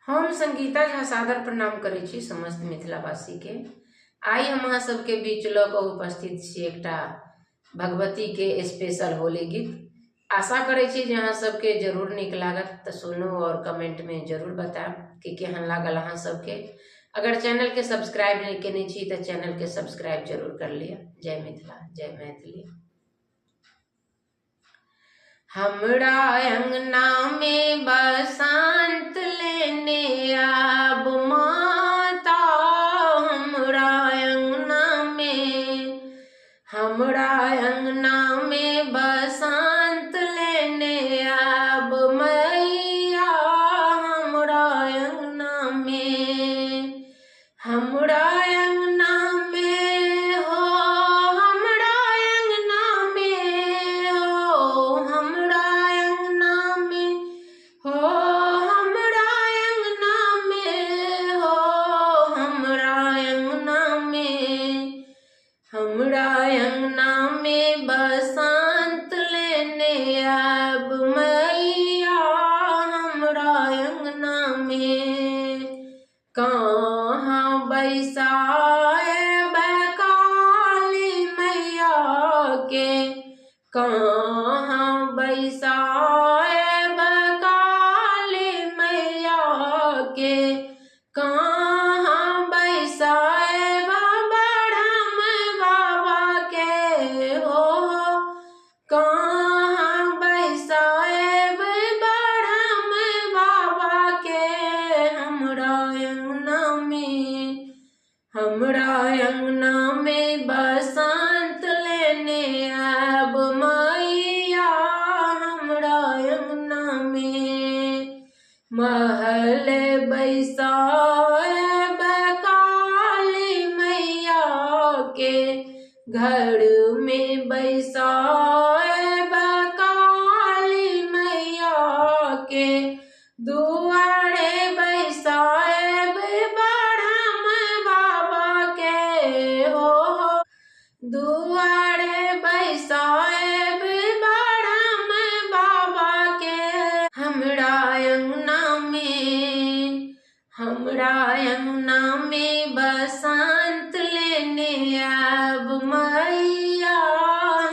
हम संगीता झा सादर प्रणाम करै छी समस्त मिथिलावासी के। आई हम अहाँ सबके बीच लऽ कऽ उपस्थित छी एकटा भगवती के स्पेशल होली गीत। आशा करै छी जे अहाँ सबके जरूर नीक लागत, तो सुनू और कमेंट में जरूर बताएब कि केहन लागल अहाँ सबके। अगर चैनल के सब्सक्राइब नहीं केने छी तो चैनल के सब्सक्राइब जरूर कर लिया। जय मिथिला, जय मैथिली। हमरा अंगना में बसंत लेने आब माता, हमरा अंगना में बसंत लेने आब मैया, हमरा अंगना में, हमरा अंगना में हो, हमरा अंगना में हो, हमरा अंगना में हो, हमरा अंगना में हो, हमरा अंगना में, हमरा अंगना में बसंत लेने आब मैया, हमरा अंगना में। कहाँ बैसाएब काली मैया के, कहाँ बैसाएब काली मैया के, कहाँ बैसाएब ब्रह्म बाबा के हो, कहाँ बैसाएब ब्रह्म बाबा के। हमरा अंगना में, हमरा अंगना में बसंत लेने आब मैया, हमरा अंगना में। महल बैसाएब काली मैया के, घर में बैसाएब काली मैया के, दुआरे बैसाएब ब्रह्म बाबा के हो, दुआरे बैसाएब ब्रह्म बाबा के। हमरा अंगना में, हमरा अंगना में बसंत लेने आब मैया,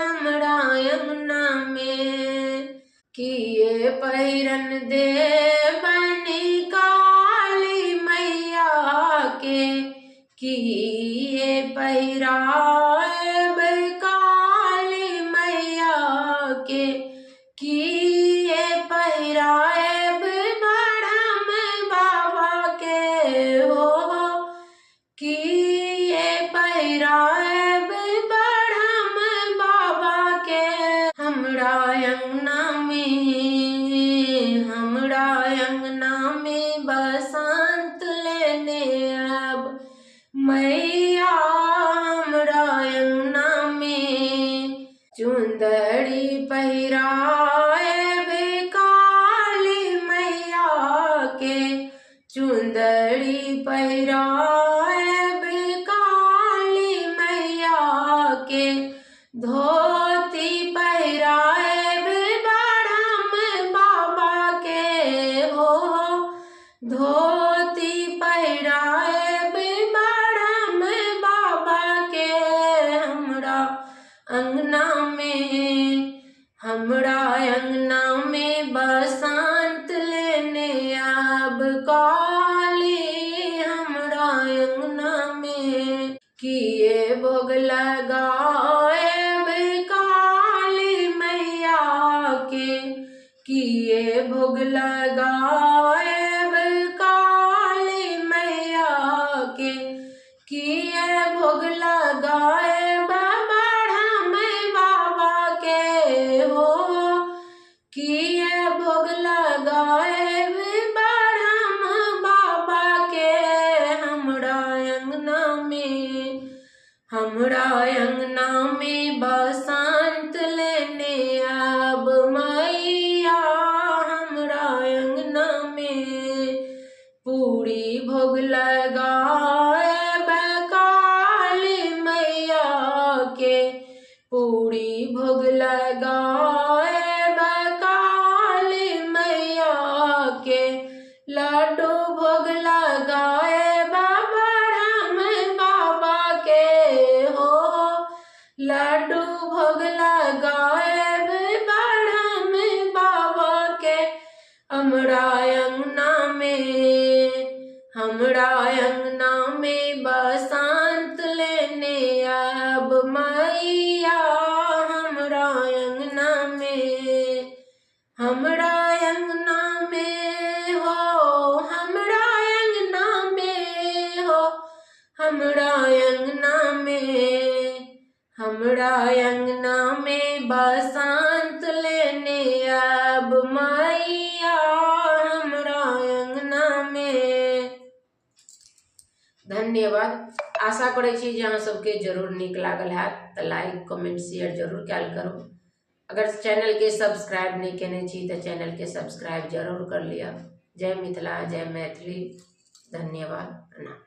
हमरा अंगना में। किए पहिरन देबनी काली मैया के, किए पहिराएब काली मैया के, किए पहिराएब ब्रह्म बाबा के हो, किए पहिराएब ब्रह्म बाबा के। हमरा अंगना में, हमरा अंगना में बसंत लेने आब मैया, हमरा अंगना में। चुंदड़ी पहिराएब काली मैया के, चुंदड़ी पहिराएब काली मैया के, धोती पहिराएब ब्रह्म बाबा के हो, धोती पहिराएब ब्रह्म बाबा के। हमरा अंगना में, हमरा अंगना में बसंत लेने आब काली, हमरा अंगना में। किए भोग लगाएब काली मैया के, किए भोग लगाएब काली मैया के, किए भोग लगाएब ब्रह्म बाबा के हो, किए भोग लगाएब ब्रह्म बाबा के। हमरा अंगना में, हमरा अंगना में बसंत लेने आब मैया, हमरा अंगना में। पूरी भोग लगाएब काली मैया के, पूरी भोग लगाएब काली मैया के, लड्डू भोग लगाए बाबा राम बाबा के हो, लड्डू भोग लगाए राम बाबा के। हमरा अंगना में बसंत लेने अब मैया, हमरा अंगना में हो, हमरा अंगना में हो, हमरा अंगना में बसंत लेने अब मैया, हमरा अंगना में। धन्यवाद। आशा करै छी जे अहाँ सबके जरूर नीक लागल हैत तऽ लाइक कमेंट शेयर जरूर कैल करू। अगर चैनल के सब्सक्राइब नहीं केने छी तो चैनल के सब्सक्राइब जरूर कर लिया। जय मिथिला, जय मैथिली। धन्यवाद, प्रणाम।